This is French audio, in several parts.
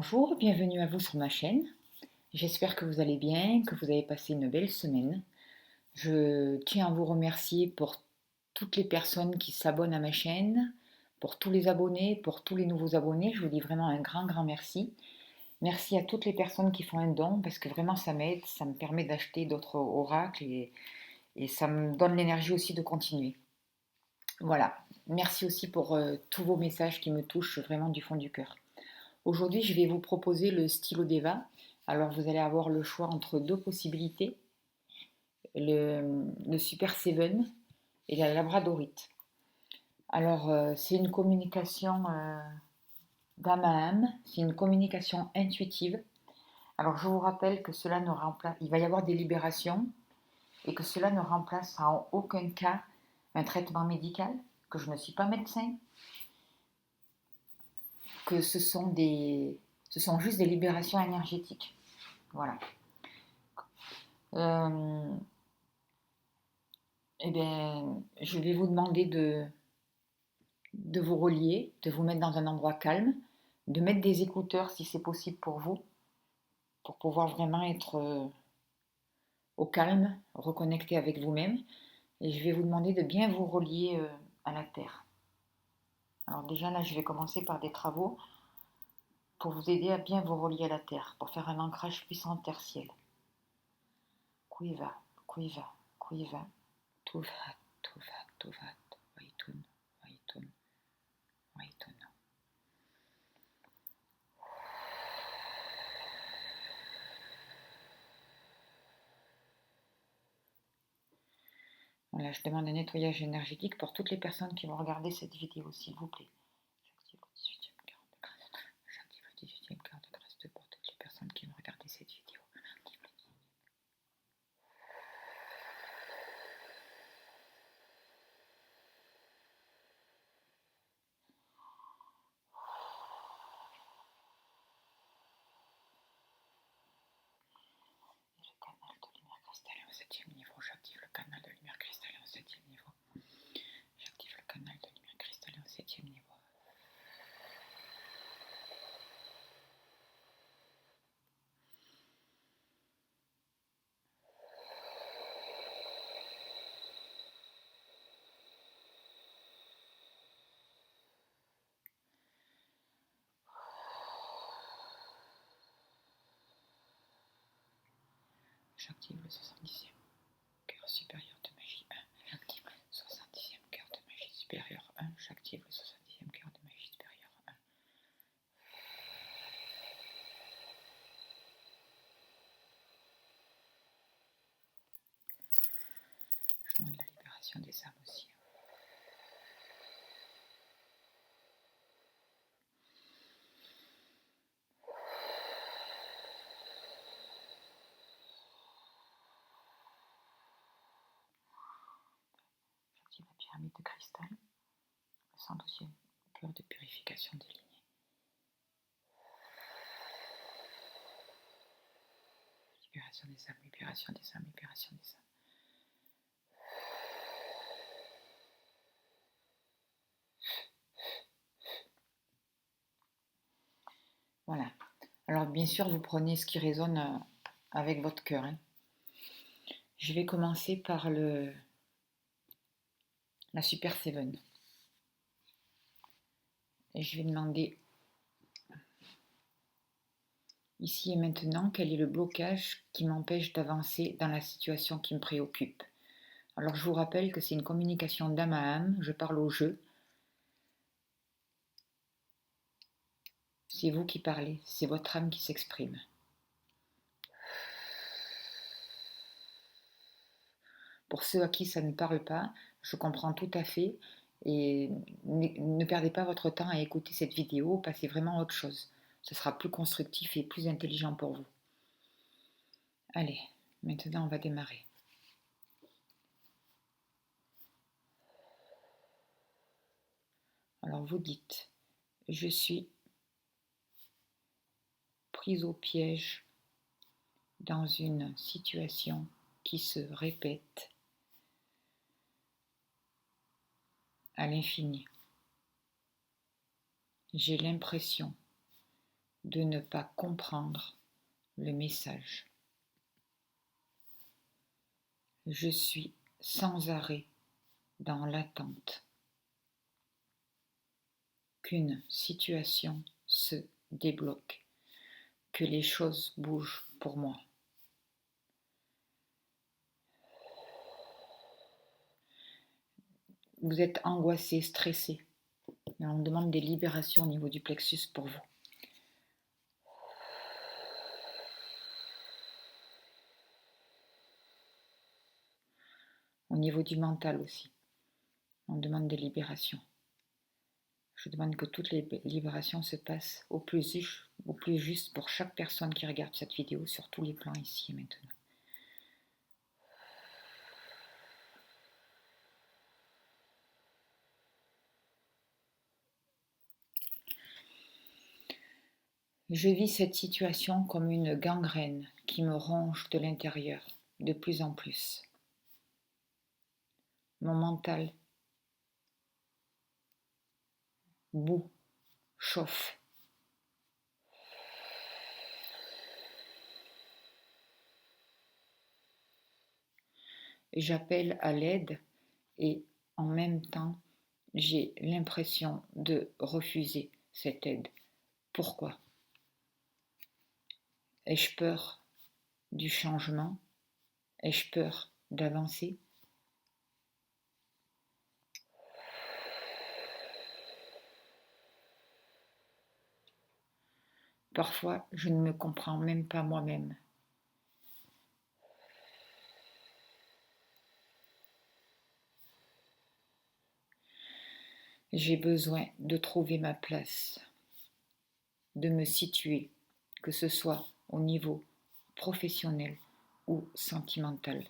Bonjour, bienvenue à vous sur ma chaîne. J'espère que vous allez bien, que vous avez passé une belle semaine. Je tiens à vous remercier pour toutes les personnes qui s'abonnent à ma chaîne, pour tous les abonnés, pour tous les nouveaux abonnés. Je vous dis vraiment un grand merci. Merci à toutes les personnes qui font un don parce que vraiment ça m'aide, ça me permet d'acheter d'autres oracles et ça me donne l'énergie aussi de continuer. Voilà, merci aussi pour tous vos messages qui me touchent vraiment du fond du cœur. Aujourd'hui, je vais vous proposer le stylo Deva. Alors, vous allez avoir le choix entre deux possibilités, le Super Seven et la Labradorite. Alors, c'est une communication d'âme à âme, c'est une communication intuitive. Alors, je vous rappelle que cela ne remplace, il va y avoir des libérations et que cela ne remplace en aucun cas un traitement médical, que je ne suis pas médecin, que ce sont juste des libérations énergétiques. Voilà. Euh, eh bien, je vais vous demander de vous relier, de vous mettre dans un endroit calme, de mettre des écouteurs si c'est possible pour vous, pour pouvoir vraiment être au calme, reconnecté avec vous-même. Et je vais vous demander de bien vous relier à la terre. Alors déjà là, je vais commencer par des travaux pour vous aider à bien vous relier à la terre, pour faire un ancrage puissant terre-ciel. Kuiva, kuiva, kuiva, tuvat, tuvat, tuvat, waitun, waitun, waitun. Voilà, je demande un nettoyage énergétique pour toutes les personnes qui vont regarder cette vidéo, s'il vous plaît. J'active le 18e quart de grâce. J'active le 18e quart de grâce pour toutes les personnes qui vont regarder cette vidéo. Le canal de lumière cristallin au 7e niveau. J'active le canal de lumière cristallin au 7e niveau. J'active le canal de lumière cristallin au 7e niveau. J'active le 70e cœur supérieur de magie 1. J'active le 70e cœur de magie supérieur 1. J'active le 70e cœur de magie supérieur 1. Je demande la libération des âmes aussi. J'active la pyramide de cristal, le 112e cœur de purification des lignées. Libération des âmes, libération des âmes, libération des âmes. Voilà. Alors bien sûr, vous prenez ce qui résonne avec votre cœur. Je vais commencer par la Super Seven. Et je vais demander ici et maintenant quel est le blocage qui m'empêche d'avancer dans la situation qui me préoccupe. Alors je vous rappelle que c'est une communication d'âme à âme, je parle au jeu. C'est vous qui parlez, c'est votre âme qui s'exprime. Pour ceux à qui ça ne parle pas, je comprends tout à fait et ne perdez pas votre temps à écouter cette vidéo, passez vraiment à autre chose. Ce sera plus constructif et plus intelligent pour vous. Allez, maintenant on va démarrer. Alors vous dites, je suis prise au piège dans une situation qui se répète à l'infini. J'ai l'impression de ne pas comprendre le message. Je suis sans arrêt dans l'attente qu'une situation se débloque, que les choses bougent pour moi. Vous êtes angoissé, stressé. On demande des libérations au niveau du plexus pour vous. Au niveau du mental aussi, on demande des libérations. Je demande que toutes les libérations se passent au plus juste pour chaque personne qui regarde cette vidéo sur tous les plans ici et maintenant. Je vis cette situation comme une gangrène qui me ronge de l'intérieur de plus en plus. Mon mental bout, chauffe. J'appelle à l'aide et en même temps, j'ai l'impression de refuser cette aide. Pourquoi? Ai-je peur du changement? Ai-je peur d'avancer? Parfois, je ne me comprends même pas moi-même. J'ai besoin de trouver ma place, de me situer, que ce soit au niveau professionnel ou sentimental.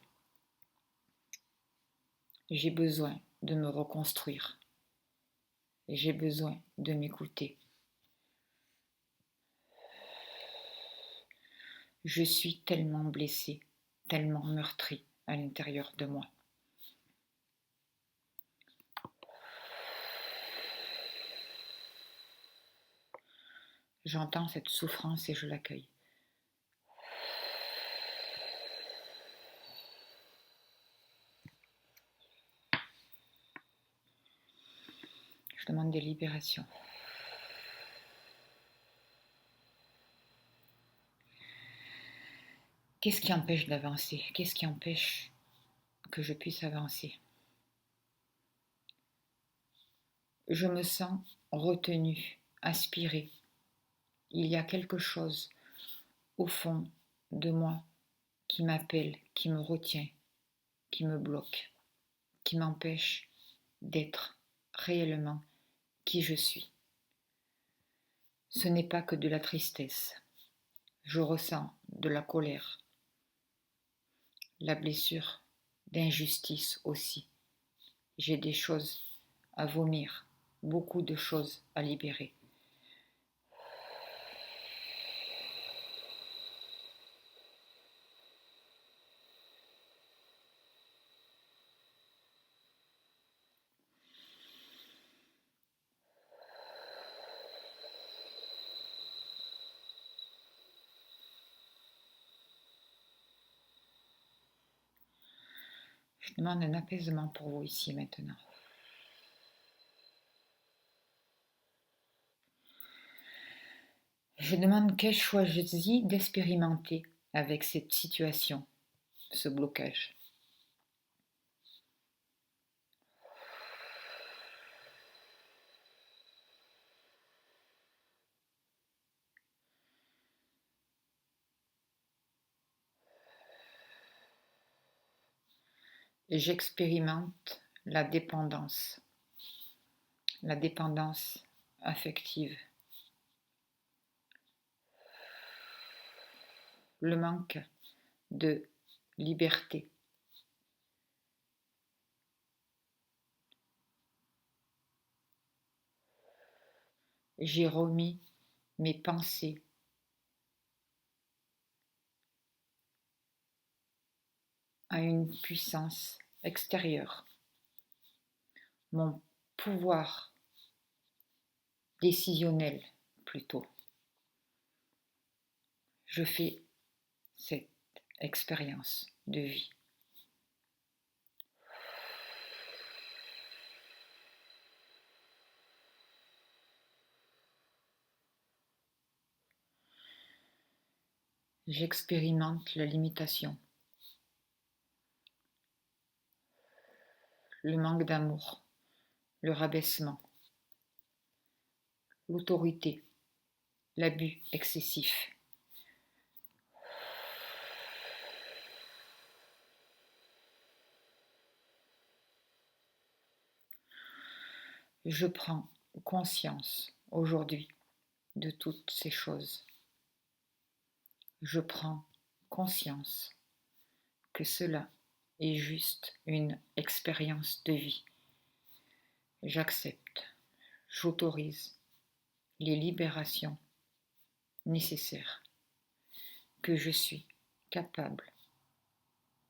J'ai besoin de me reconstruire. J'ai besoin de m'écouter. Je suis tellement blessée, tellement meurtrie à l'intérieur de moi. J'entends cette souffrance et je l'accueille. Je demande des libérations. Qu'est-ce qui empêche d'avancer? Qu'est-ce qui empêche que je puisse avancer? Je me sens retenue, aspirée. Il y a quelque chose au fond de moi qui m'appelle, qui me retient, qui me bloque, qui m'empêche d'être réellement qui je suis. Ce n'est pas que de la tristesse. Je ressens de la colère, la blessure d'injustice aussi. J'ai des choses à vomir, beaucoup de choses à libérer. Je demande un apaisement pour vous ici et maintenant. Je demande qu'ai-je choisi d'expérimenter avec cette situation, ce blocage. Et j'expérimente la dépendance affective, le manque de liberté. J'ai remis mes pensées à une puissance extérieure. Mon pouvoir décisionnel plutôt. je fais cette expérience de vie. J'expérimente la limitation, le manque d'amour, le rabaissement, l'autorité, l'abus excessif. Je prends conscience aujourd'hui de toutes ces choses. Je prends conscience que cela est juste une expérience de vie. J'accepte, j'autorise les libérations nécessaires que je suis capable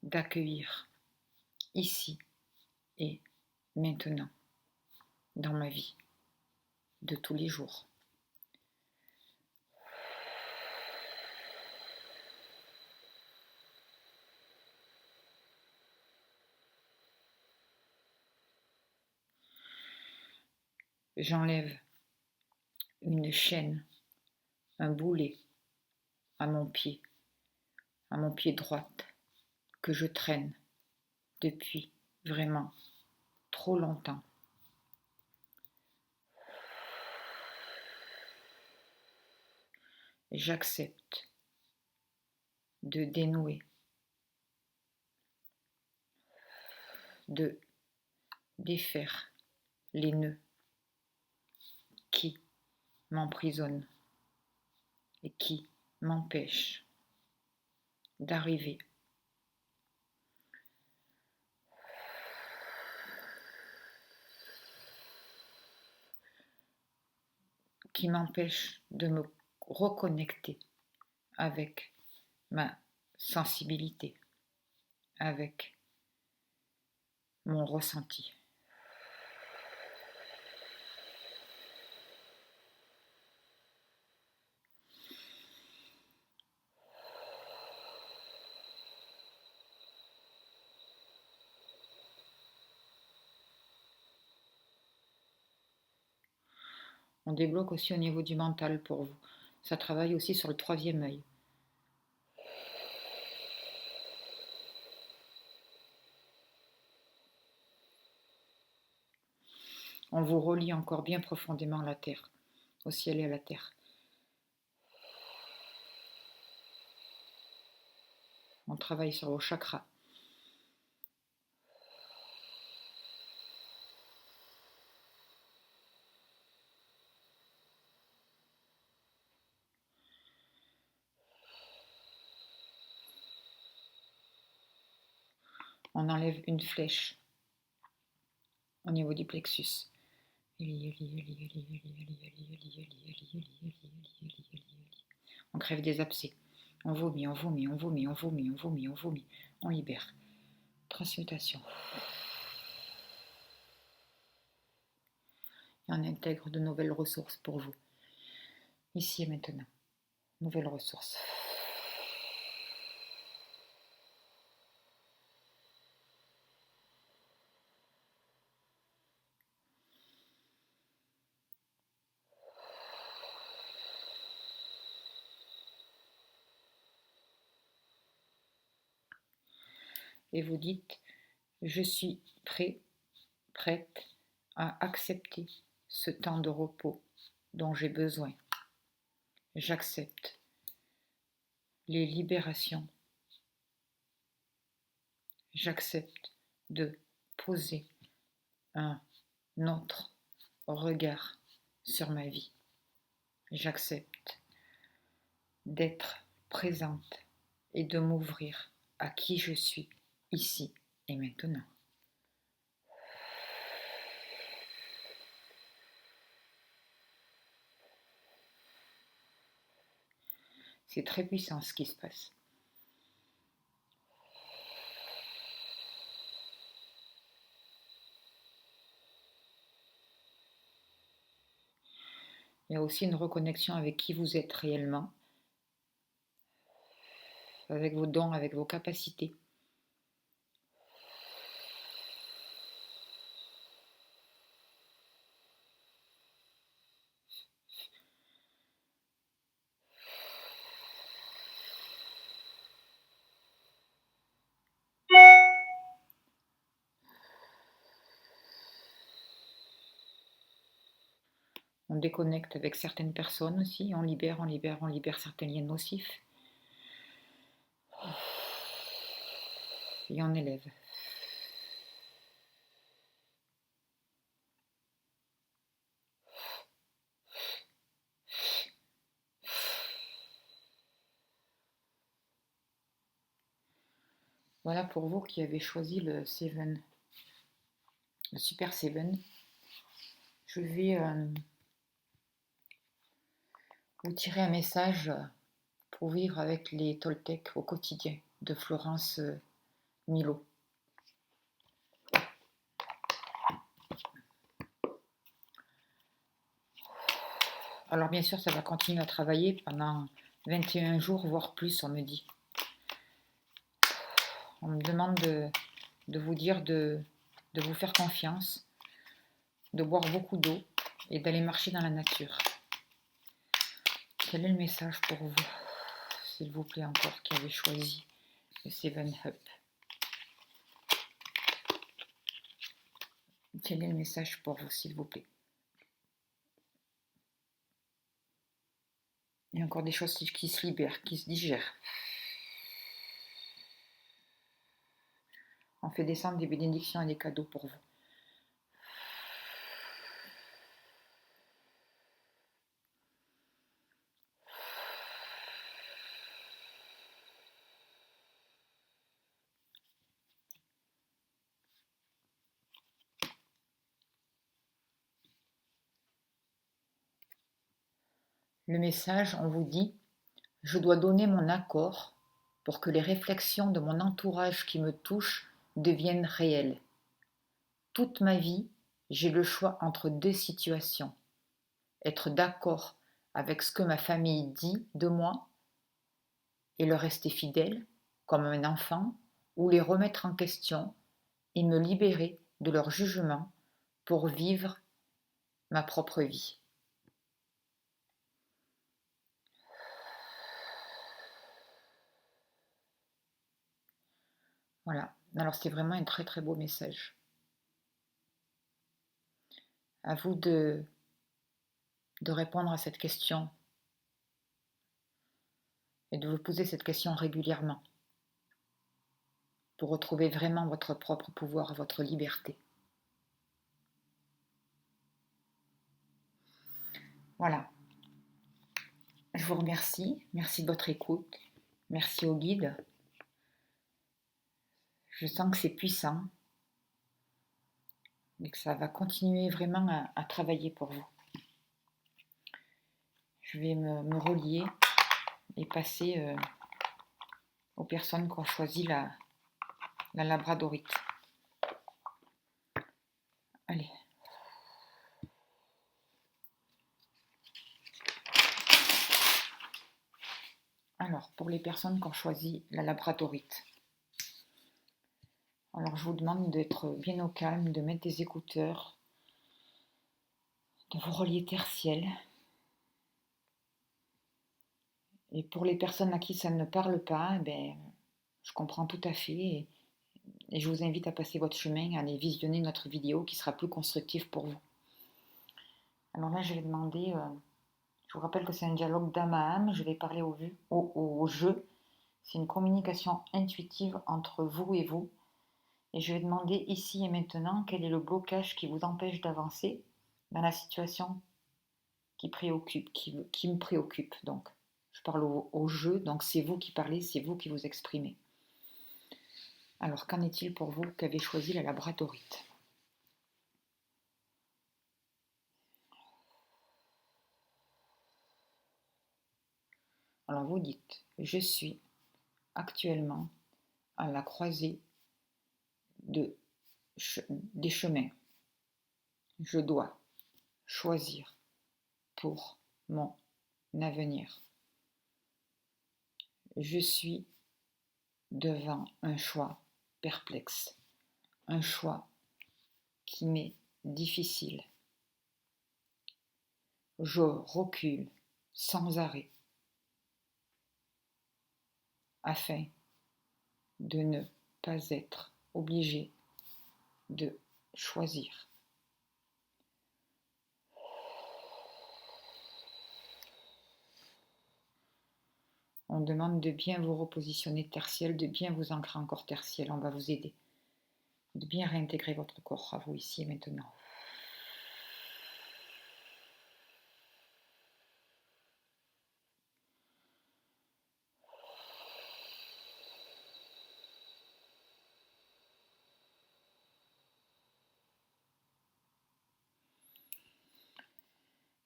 d'accueillir ici et maintenant dans ma vie de tous les jours. J'enlève une chaîne, un boulet à mon pied droit que je traîne depuis vraiment trop longtemps. J'accepte de dénouer, de défaire les nœuds qui m'emprisonnent et qui m'empêchent d'arriver qui m'empêchent de me reconnecter avec ma sensibilité, avec mon ressenti. On débloque aussi au niveau du mental pour vous. Ça travaille aussi sur le 3e œil. On vous relie encore bien profondément à la terre, au ciel et à la terre. On travaille sur vos chakras. On enlève une flèche au niveau du plexus. On crève des abcès. On vomit, on vomit, on vomit, on vomit, on vomit, on vomit. On libère. Transmutation. Et on intègre de nouvelles ressources pour vous. Ici et maintenant. Nouvelles ressources. Et vous dites, je suis prêt, prête à accepter ce temps de repos dont j'ai besoin. J'accepte les libérations. J'accepte de poser un autre regard sur ma vie. J'accepte d'être présente et de m'ouvrir à qui je suis ici et maintenant. C'est très puissant ce qui se passe. Il y a aussi une reconnexion avec qui vous êtes réellement. avec vos dons, avec vos capacités. On déconnecte avec certaines personnes aussi, on libère certains liens nocifs. Et on élève. Voilà pour vous qui avez choisi le Super 7. Je vais vous tirer un message pour vivre avec les Toltecs au quotidien de Florence Milo. Alors bien sûr, ça va continuer à travailler pendant 21 jours, voire plus, on me dit. On me demande de vous dire de vous faire confiance, de boire beaucoup d'eau et d'aller marcher dans la nature. Quel est le message pour vous, s'il vous plaît, encore, qui avez choisi le 7 Up? Quel est le message pour vous, s'il vous plaît? Il y a encore des choses qui se libèrent, qui se digèrent. On fait descendre des bénédictions et des cadeaux pour vous. Le message, on vous dit: je dois donner mon accord pour que les réflexions de mon entourage qui me touchent deviennent réelles. Toute ma vie, j'ai le choix entre deux situations. Être d'accord avec ce que ma famille dit de moi et leur rester fidèle, comme un enfant, ou les remettre en question et me libérer de leur jugement pour vivre ma propre vie. Voilà. Alors c'est vraiment un très très beau message. À vous de répondre à cette question et de vous poser cette question régulièrement pour retrouver vraiment votre propre pouvoir, votre liberté. Voilà. Je vous remercie. Merci de votre écoute. Merci au guide. Je sens que c'est puissant et que ça va continuer vraiment à travailler pour vous. Je vais me relier et passer aux personnes qui ont choisi la labradorite. Allez. Alors, pour les personnes qui ont choisi la labradorite, alors je vous demande d'être bien au calme, de mettre des écouteurs, de vous relier terre-ciel. Et pour les personnes à qui ça ne parle pas, je comprends tout à fait et je vous invite à passer votre chemin, à aller visionner notre vidéo qui sera plus constructive pour vous. Alors là, je vais demander, je vous rappelle que c'est un dialogue d'âme à âme, je vais parler au jeu. C'est une communication intuitive entre vous et vous. Et je vais demander ici et maintenant quel est le blocage qui vous empêche d'avancer dans la situation qui me préoccupe. Donc, je parle au jeu, donc c'est vous qui parlez, c'est vous qui vous exprimez. Alors, qu'en est-il pour vous qui avez choisi la labradorite? Alors, vous dites: je suis actuellement à la croisée des chemins. Je dois choisir pour mon avenir. Je suis devant un choix perplexe, un choix qui m'est difficile. Je recule sans arrêt afin de ne pas être obligé de choisir. On demande de bien vous repositionner tertiel, de bien vous ancrer encore tertiel, on va vous aider. De bien réintégrer votre corps à vous ici et maintenant.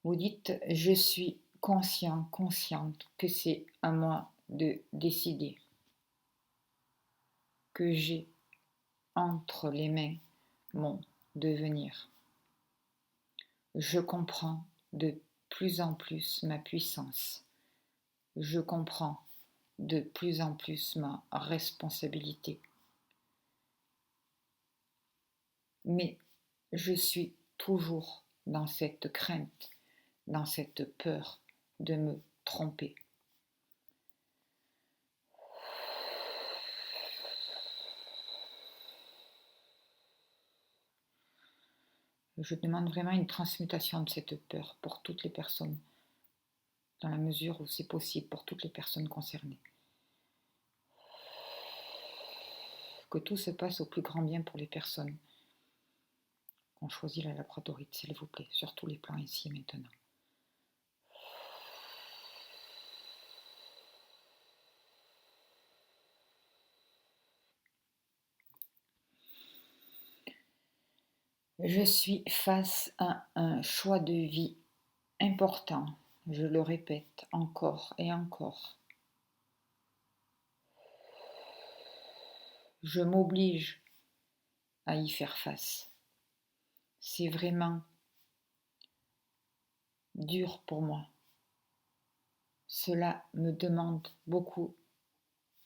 Vous dites, je suis conscient, consciente que c'est à moi de décider, que j'ai entre les mains mon devenir. Je comprends de plus en plus ma puissance. Je comprends de plus en plus ma responsabilité. Mais je suis toujours dans cette crainte, dans cette peur de me tromper. Je demande vraiment une transmutation de cette peur pour toutes les personnes, dans la mesure où c'est possible pour toutes les personnes concernées. Que tout se passe au plus grand bien pour les personnes qui ont choisi la labradorite, s'il vous plaît, sur tous les plans ici et maintenant. Je suis face à un choix de vie important, je le répète encore et encore. Je m'oblige à y faire face. C'est vraiment dur pour moi. Cela me demande beaucoup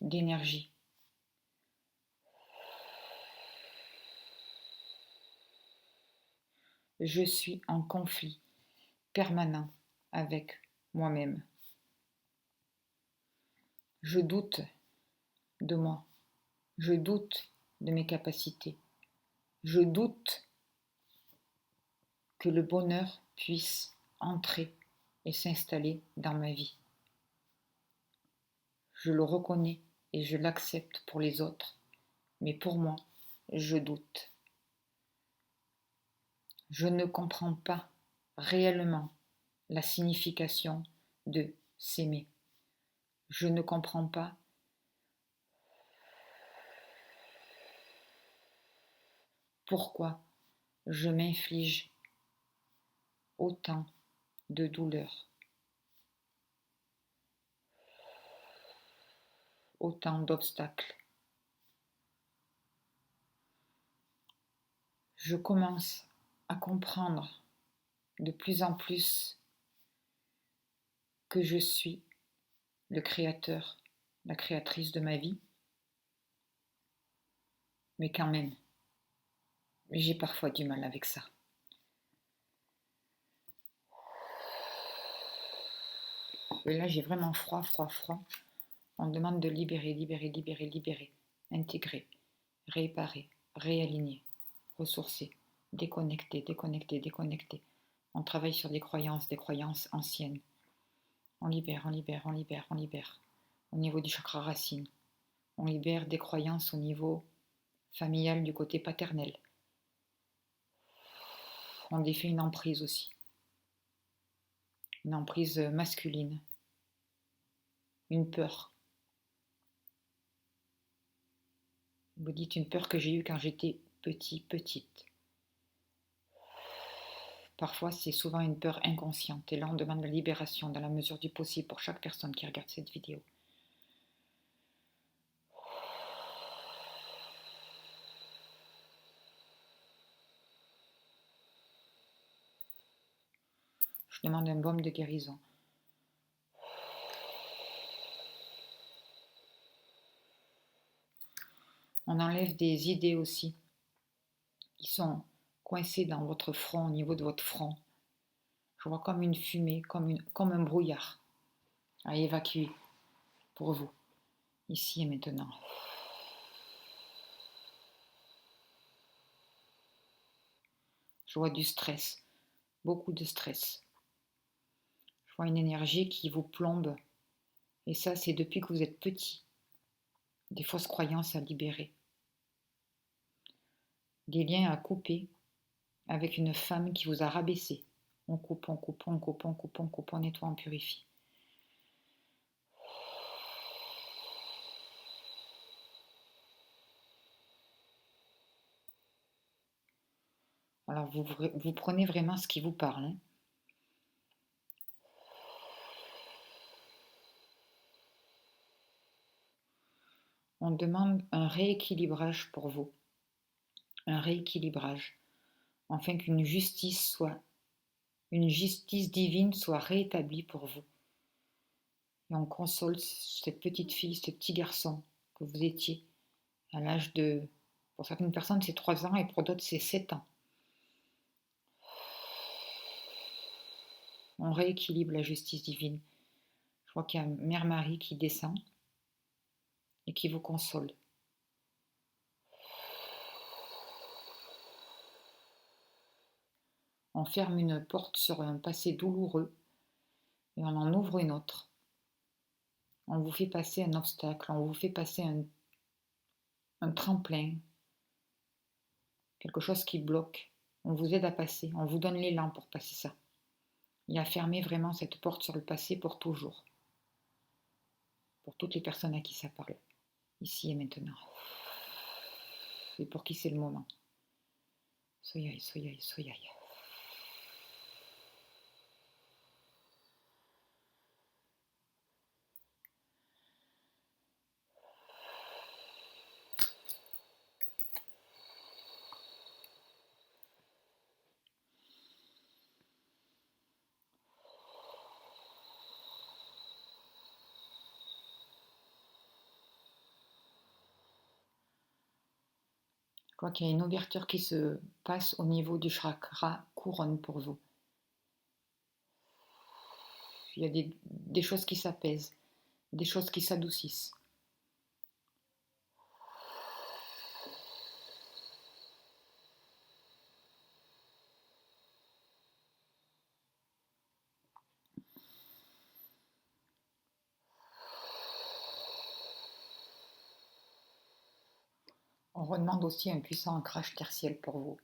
d'énergie. Je suis en conflit permanent avec moi-même. Je doute de moi. Je doute de mes capacités. Je doute que le bonheur puisse entrer et s'installer dans ma vie. Je le reconnais et je l'accepte pour les autres, mais pour moi, je doute. Je ne comprends pas réellement la signification de s'aimer. Je ne comprends pas pourquoi je m'inflige autant de douleurs, autant d'obstacles. Je commence à comprendre de plus en plus que je suis le créateur, la créatrice de ma vie, mais quand même, j'ai parfois du mal avec ça. Et là, j'ai vraiment froid. On me demande de libérer, intégrer, réparer, réaligner, ressourcer, déconnecter. On travaille sur des croyances anciennes. On libère. Au niveau du chakra racine. On libère des croyances au niveau familial du côté paternel. On défait une emprise aussi. Une emprise masculine. Une peur. Vous dites une peur que j'ai eue quand j'étais petite. Parfois, c'est souvent une peur inconsciente. Et là, on demande la libération dans la mesure du possible pour chaque personne qui regarde cette vidéo. Je demande un baume de guérison. On enlève des idées aussi qui sont coincées dans votre front, au niveau de votre front. Je vois comme une fumée, comme un brouillard à évacuer pour vous, ici et maintenant. Je vois du stress, beaucoup de stress. Je vois une énergie qui vous plombe. Et ça, c'est depuis que vous êtes petit. Des fausses croyances à libérer. Des liens à couper avec une femme qui vous a rabaissé. On coupe, on coupe, on coupe, on coupe, on coupe, on nettoie, on purifie. Alors vous prenez vraiment ce qui vous parle. Hein. On demande un rééquilibrage pour vous. Un rééquilibrage. Afin qu'une justice divine soit réétablie pour vous. Et on console cette petite fille, ce petit garçon que vous étiez à l'âge de... Pour certaines personnes, c'est 3 ans et pour d'autres, c'est 7 ans. On rééquilibre la justice divine. Je vois qu'il y a Mère Marie qui descend et qui vous console. On ferme une porte sur un passé douloureux et on en ouvre une autre. On vous fait passer un obstacle, on vous fait passer un tremplin, quelque chose qui bloque. On vous aide à passer, on vous donne l'élan pour passer ça. Et à fermer vraiment cette porte sur le passé pour toujours. Pour toutes les personnes à qui ça parle, ici et maintenant. Et pour qui c'est le moment. Soyez, soyez, soyez. Je crois qu'il y a une ouverture qui se passe au niveau du chakra couronne pour vous. Il y a des choses qui s'apaisent, des choses qui s'adoucissent. On redemande aussi un puissant ancrage tertiel pour vous,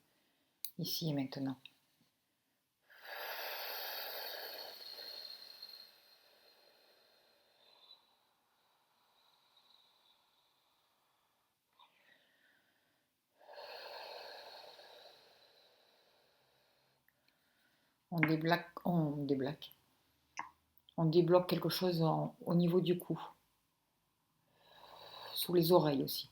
ici et maintenant. On débloque quelque chose au niveau du cou, sous les oreilles aussi.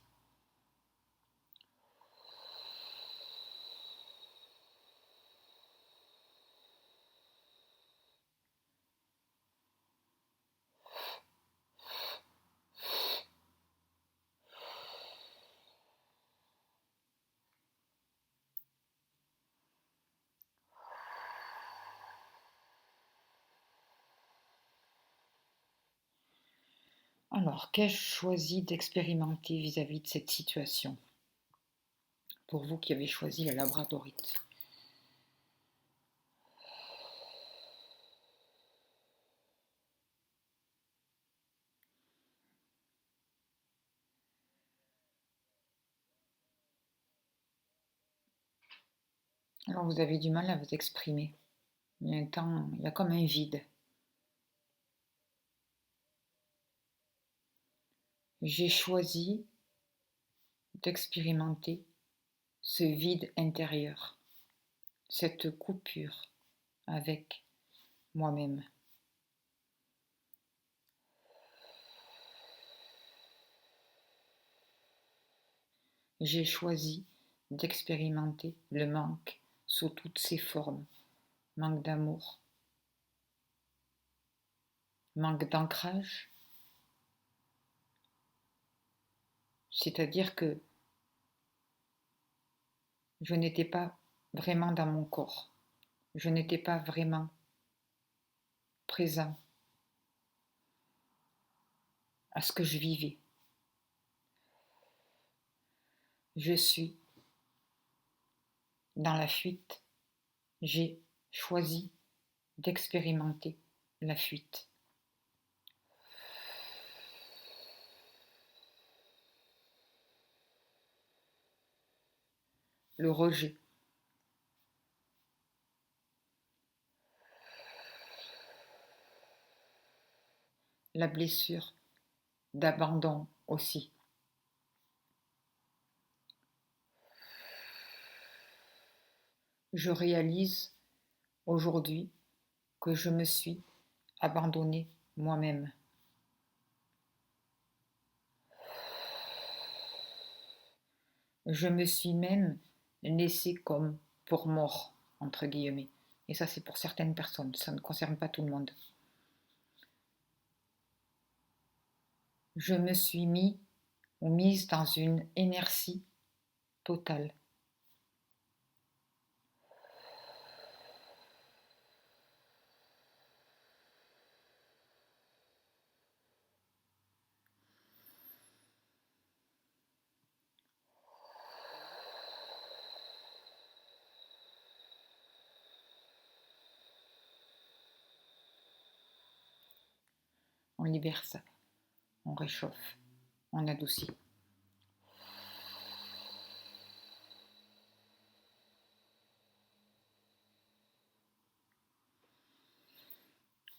Alors, qu'ai-je choisi d'expérimenter vis-à-vis de cette situation? Pour vous qui avez choisi la labradorite. Alors, vous avez du mal à vous exprimer. Il y a comme un vide. J'ai choisi d'expérimenter ce vide intérieur, cette coupure avec moi-même. J'ai choisi d'expérimenter le manque sous toutes ses formes. Manque d'amour, manque d'ancrage. C'est-à-dire que je n'étais pas vraiment dans mon corps. Je n'étais pas vraiment présent à ce que je vivais. Je suis dans la fuite. J'ai choisi d'expérimenter la fuite. Le rejet. La blessure d'abandon aussi. Je réalise aujourd'hui que je me suis abandonnée moi-même. Je me suis même laissée comme pour mort, entre guillemets. Et ça, c'est pour certaines personnes, ça ne concerne pas tout le monde. Je me suis mis ou mise dans une inertie totale. On libère ça, on réchauffe, on adoucit.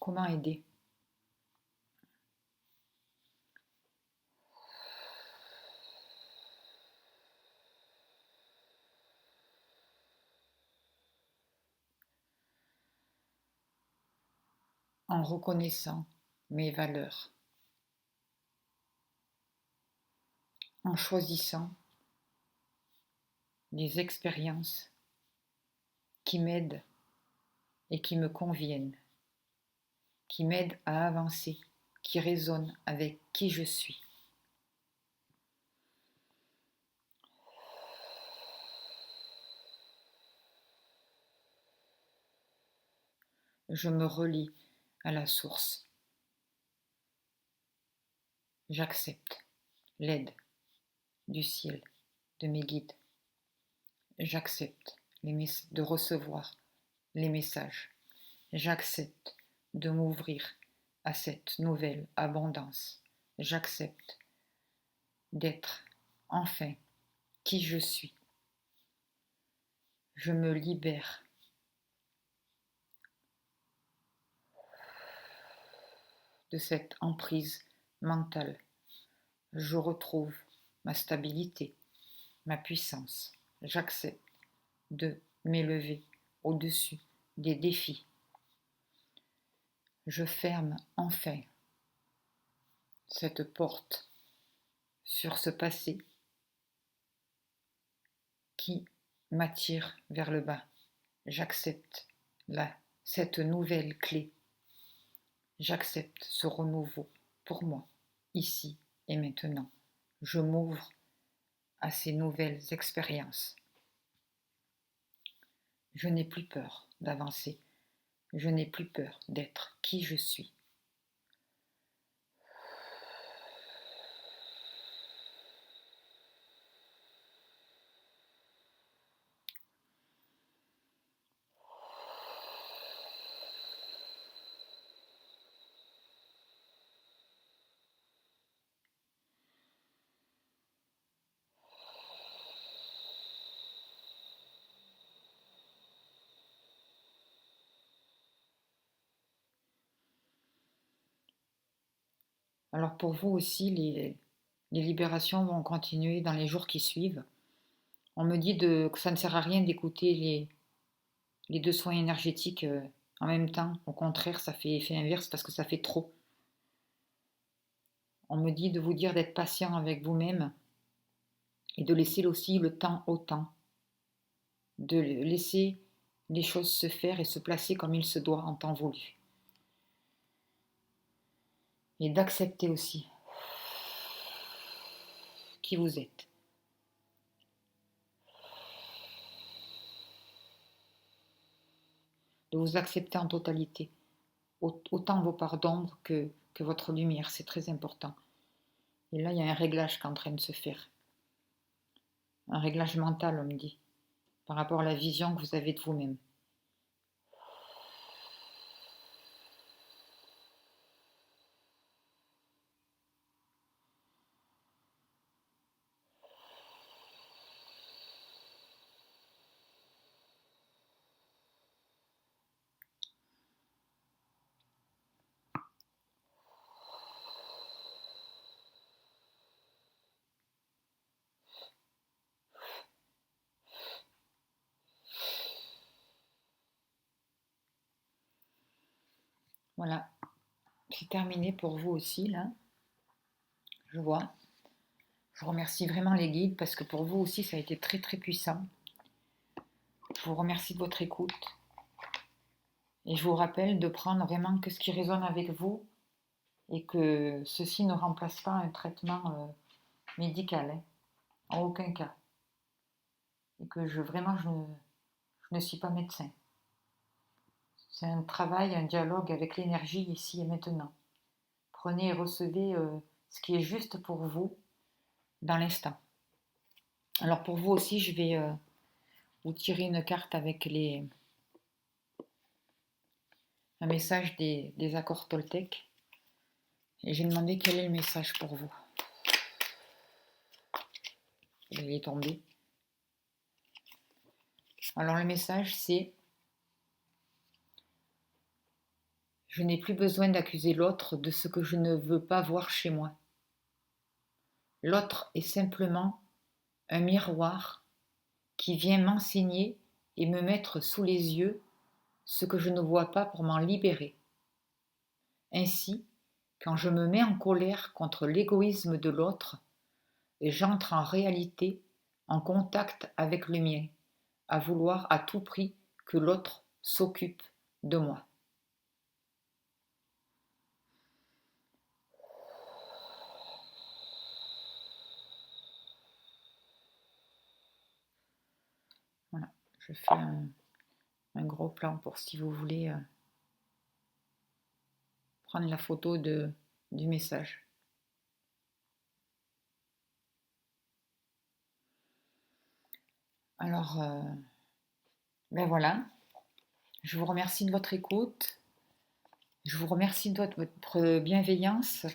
Comment aider? En reconnaissant mes valeurs, en choisissant les expériences qui m'aident et qui me conviennent, qui m'aident à avancer, qui résonnent avec qui je suis. Je me relie à la source. J'accepte l'aide du ciel, de mes guides. J'accepte de recevoir les messages. J'accepte de m'ouvrir à cette nouvelle abondance. J'accepte d'être enfin qui je suis. Je me libère de cette emprise mentale. Je retrouve ma stabilité, ma puissance. J'accepte de m'élever au-dessus des défis. Je ferme enfin cette porte sur ce passé qui m'attire vers le bas. J'accepte cette nouvelle clé. J'accepte ce renouveau pour moi, ici et maintenant. Je m'ouvre à ces nouvelles expériences. Je n'ai plus peur d'avancer. Je n'ai plus peur d'être qui je suis. Alors pour vous aussi, les libérations vont continuer dans les jours qui suivent. On me dit que ça ne sert à rien d'écouter les deux soins énergétiques en même temps. Au contraire, ça fait effet inverse parce que ça fait trop. On me dit de vous dire d'être patient avec vous-même et de laisser aussi le temps au temps. De laisser les choses se faire et se placer comme il se doit en temps voulu. Et d'accepter aussi qui vous êtes. vous acceptez en totalité, autant vos parts d'ombre que votre lumière, c'est très important. Et là, il y a un réglage qui est en train de se faire. Un réglage mental, on me dit, par rapport à la vision que vous avez de vous-même. Voilà, c'est terminé pour vous aussi, là. Je vois. Je vous remercie vraiment les guides parce que pour vous aussi, ça a été très très puissant. Je vous remercie de votre écoute. Et je vous rappelle de prendre vraiment que ce qui résonne avec vous et que ceci ne remplace pas un traitement médical, hein, en aucun cas. Et que vraiment, je ne suis pas médecin. C'est un travail, un dialogue avec l'énergie ici et maintenant. Prenez et recevez ce qui est juste pour vous dans l'instant. Alors pour vous aussi, je vais vous tirer une carte avec un message des accords Toltec. Et j'ai demandé quel est le message pour vous. Il est tombé. Alors le message c'est: je n'ai plus besoin d'accuser l'autre de ce que je ne veux pas voir chez moi. L'autre est simplement un miroir qui vient m'enseigner et me mettre sous les yeux ce que je ne vois pas pour m'en libérer. Ainsi, quand je me mets en colère contre l'égoïsme de l'autre, j'entre en réalité en contact avec le mien, à vouloir à tout prix que l'autre s'occupe de moi. Voilà, je fais un gros plan pour si vous voulez prendre la photo du message. Alors, ben voilà, je vous remercie de votre écoute, je vous remercie de votre bienveillance.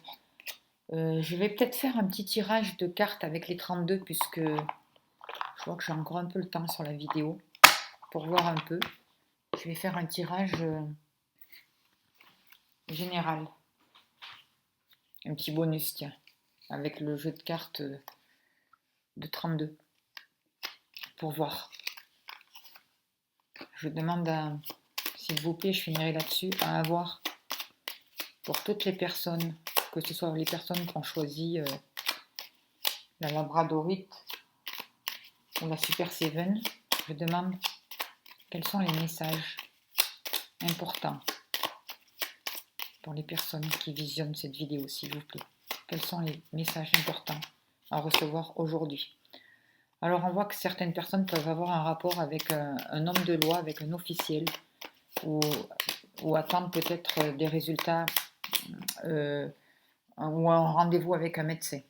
Je vais peut-être faire un petit tirage de cartes avec les 32 puisque je vois que j'ai encore un peu le temps sur la vidéo pour voir un peu. Je vais faire un tirage général, un petit bonus, tiens, avec le jeu de cartes de 32 pour voir. Je demande s'il vous plaît, je finirai là-dessus, à avoir pour toutes les personnes, que ce soit les personnes qui ont choisi la labradorite ou la Super Seven, je demande quels sont les messages importants pour les personnes qui visionnent cette vidéo, s'il vous plaît. Quels sont les messages importants à recevoir aujourd'hui? Alors on voit que certaines personnes peuvent avoir un rapport avec un homme de loi, avec un officiel, ou attendre peut-être des résultats ou un rendez-vous avec un médecin.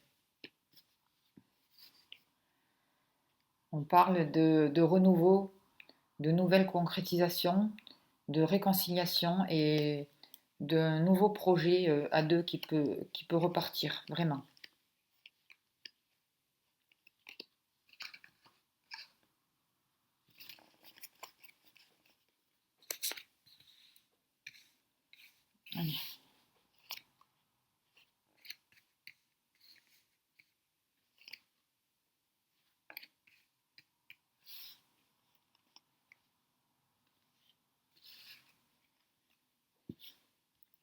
On parle de renouveau, de nouvelles concrétisations, de réconciliation et d'un nouveau projet à deux qui peut repartir, vraiment. Allez.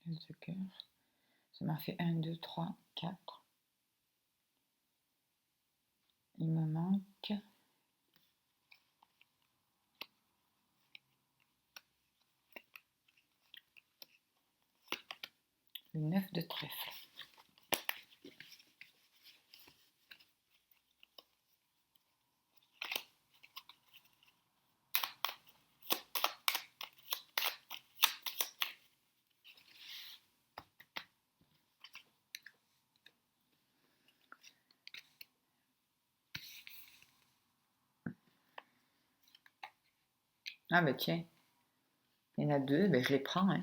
De cœur. Ça m'a fait 1, 2, 3, 4. Il me manque le 9 de trèfle. Ah ben tiens, il y en a deux, ben je les prends, hein.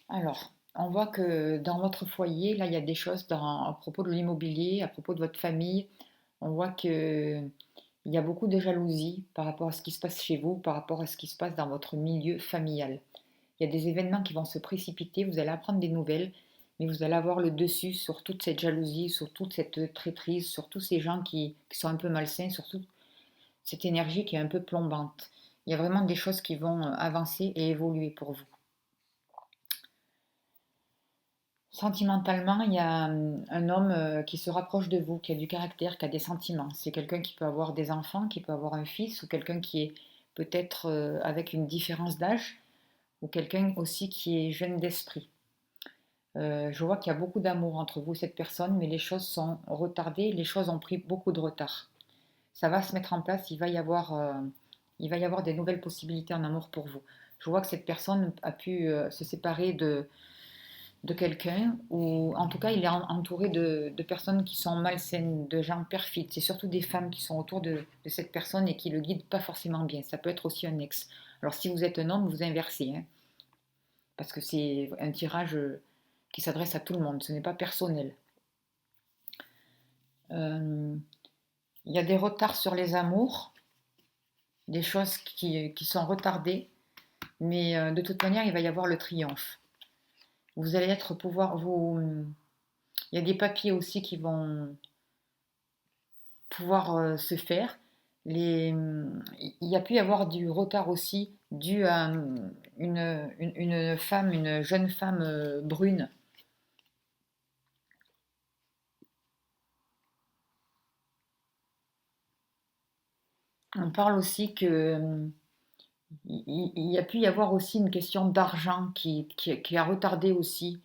Alors, on voit que dans votre foyer, là, il y a des choses à propos de l'immobilier, à propos de votre famille. On voit que il y a beaucoup de jalousie par rapport à ce qui se passe chez vous, par rapport à ce qui se passe dans votre milieu familial. Il y a des événements qui vont se précipiter, vous allez apprendre des nouvelles, mais vous allez avoir le dessus sur toute cette jalousie, sur toute cette traîtrise, sur tous ces gens qui sont un peu malsains, sur toute cette énergie qui est un peu plombante. Il y a vraiment des choses qui vont avancer et évoluer pour vous. Sentimentalement, il y a un homme qui se rapproche de vous, qui a du caractère, qui a des sentiments. C'est quelqu'un qui peut avoir des enfants, qui peut avoir un fils, ou quelqu'un qui est peut-être avec une différence d'âge, ou quelqu'un aussi qui est jeune d'esprit. Je vois qu'il y a beaucoup d'amour entre vous et cette personne, mais les choses sont retardées, les choses ont pris beaucoup de retard. Ça va se mettre en place, il va y avoir des nouvelles possibilités en amour pour vous. Je vois que cette personne a pu se séparer de quelqu'un, ou en tout cas il est entouré de personnes qui sont malsaines, de gens perfides. C'est surtout des femmes qui sont autour de cette personne et qui le guident pas forcément bien. Ça peut être aussi un ex. Alors si vous êtes un homme, vous inversez, hein, parce que c'est un tirage qui s'adresse à tout le monde, ce n'est pas personnel. Euh, il y a des retards sur les amours, des choses qui sont retardées, mais de toute manière, il va y avoir le triomphe. Vous allez être pouvoir vous. Il y a des papiers aussi qui vont pouvoir se faire. Il y a pu y avoir du retard aussi dû à une femme, une jeune femme brune. On parle aussi que il y a pu y avoir aussi une question d'argent qui a retardé aussi,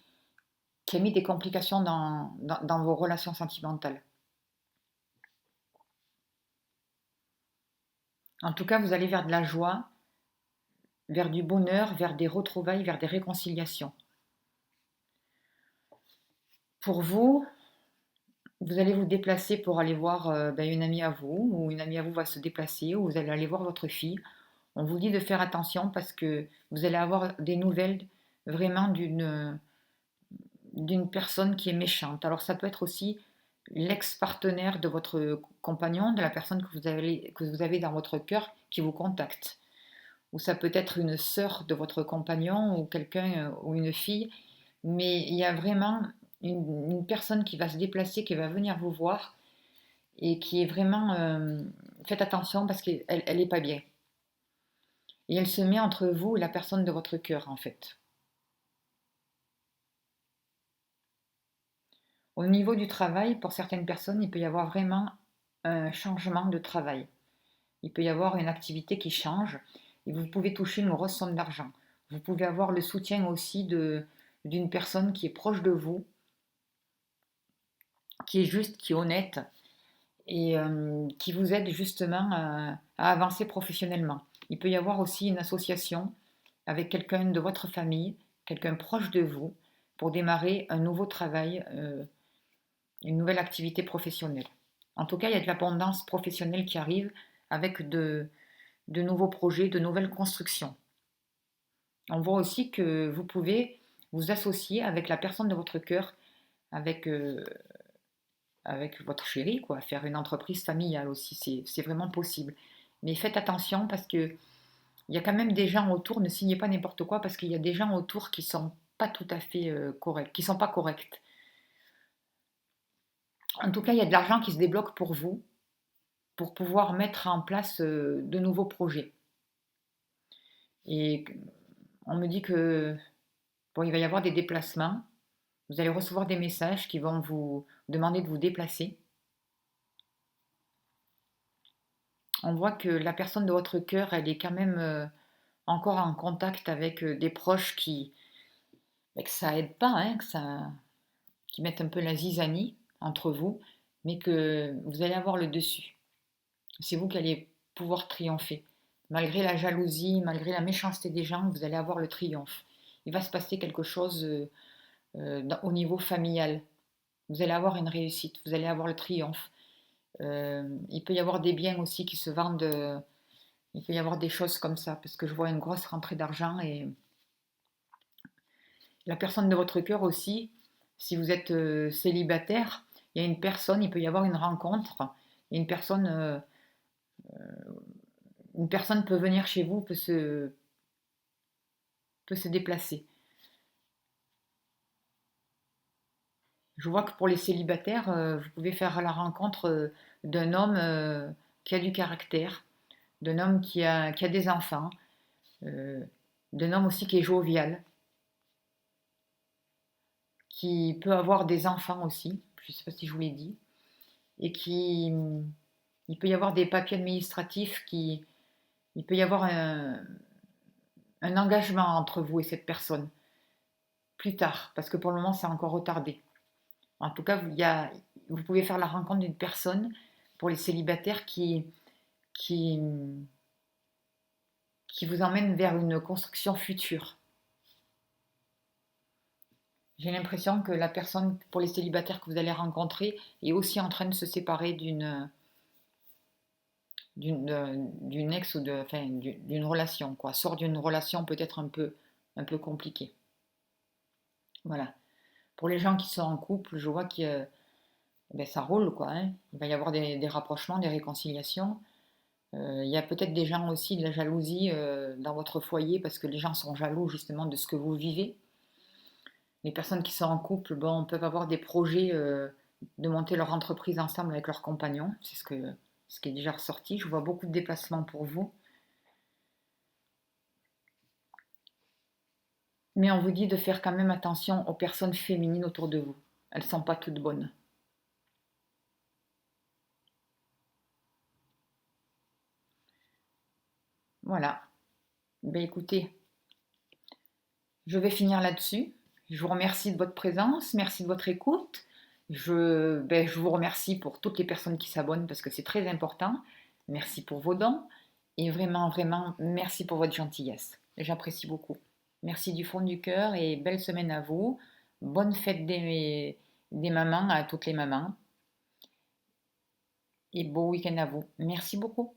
qui a mis des complications dans vos relations sentimentales. En tout cas, vous allez vers de la joie, vers du bonheur, vers des retrouvailles, vers des réconciliations. Pour vous, vous allez vous déplacer pour aller voir ben, une amie à vous, ou une amie à vous va se déplacer, ou vous allez aller voir votre fille. On vous dit de faire attention parce que vous allez avoir des nouvelles vraiment d'une personne qui est méchante. Alors ça peut être aussi l'ex-partenaire de votre compagnon, de la personne que vous avez dans votre cœur qui vous contacte. Ou ça peut être une sœur de votre compagnon ou quelqu'un ou une fille. Mais il y a vraiment une personne qui va se déplacer, qui va venir vous voir et qui est vraiment... faites attention parce qu'elle elle est pas bien. Et elle se met entre vous et la personne de votre cœur en fait. Au niveau du travail, pour certaines personnes, il peut y avoir vraiment un changement de travail. Il peut y avoir une activité qui change et vous pouvez toucher une grosse somme d'argent. Vous pouvez avoir le soutien aussi d'une personne qui est proche de vous, qui est juste, qui est honnête et qui vous aide justement à avancer professionnellement. Il peut y avoir aussi une association avec quelqu'un de votre famille, quelqu'un proche de vous, pour démarrer un nouveau travail, une nouvelle activité professionnelle. En tout cas, il y a de l'abondance professionnelle qui arrive avec de nouveaux projets, de nouvelles constructions. On voit aussi que vous pouvez vous associer avec la personne de votre cœur, avec, avec votre chéri, quoi, faire une entreprise familiale aussi, c'est vraiment possible. Mais faites attention parce que il y a quand même des gens autour, ne signez pas n'importe quoi parce qu'il y a des gens autour qui sont pas tout à fait corrects, qui sont pas corrects. En tout cas, il y a de l'argent qui se débloque pour vous, pour pouvoir mettre en place de nouveaux projets. Et on me dit que bon, il va y avoir des déplacements, vous allez recevoir des messages qui vont vous demander de vous déplacer. On voit que la personne de votre cœur, elle est quand même encore en contact avec des proches que ça aide pas, hein, qui mettent un peu la zizanie entre vous, mais que vous allez avoir le dessus. C'est vous qui allez pouvoir triompher. Malgré la jalousie, malgré la méchanceté des gens, vous allez avoir le triomphe. Il va se passer quelque chose au niveau familial. Vous allez avoir une réussite, vous allez avoir le triomphe. Il peut y avoir des biens aussi qui se vendent, il peut y avoir des choses comme ça, parce que je vois une grosse rentrée d'argent et la personne de votre cœur aussi, si vous êtes célibataire, il y a une personne, il peut y avoir une rencontre, et une personne peut venir chez vous, peut se déplacer. Je vois que pour les célibataires, vous pouvez faire la rencontre d'un homme qui a du caractère, d'un homme qui a des enfants, euh, d'un homme aussi qui est jovial, qui peut avoir des enfants aussi, je ne sais pas si je vous l'ai dit, et il peut y avoir des papiers administratifs il peut y avoir un engagement entre vous et cette personne plus tard, parce que pour le moment c'est encore retardé. En tout cas, vous pouvez faire la rencontre d'une personne pour les célibataires qui, qui vous emmène vers une construction future. J'ai l'impression que la personne pour les célibataires que vous allez rencontrer est aussi en train de se séparer d'une ex ou enfin, d'une relation, quoi. Sort d'une relation peut-être un peu compliquée. Voilà. Pour les gens qui sont en couple, je vois que ben, ça roule, quoi, hein. Il va y avoir des rapprochements, des réconciliations. Il y a peut-être des gens aussi de la jalousie dans votre foyer parce que les gens sont jaloux justement de ce que vous vivez. Les personnes qui sont en couple, bon, peuvent avoir des projets de monter leur entreprise ensemble avec leurs compagnons. C'est ce qui est déjà ressorti. Je vois beaucoup de déplacements pour vous. Mais on vous dit de faire quand même attention aux personnes féminines autour de vous. Elles ne sont pas toutes bonnes. Voilà. Ben écoutez, je vais finir là-dessus. Je vous remercie de votre présence, merci de votre écoute. Je vous remercie pour toutes les personnes qui s'abonnent parce que c'est très important. Merci pour vos dons et vraiment, vraiment, merci pour votre gentillesse. J'apprécie beaucoup. Merci du fond du cœur et belle semaine à vous. Bonne fête des mamans à toutes les mamans et beau week-end à vous. Merci beaucoup.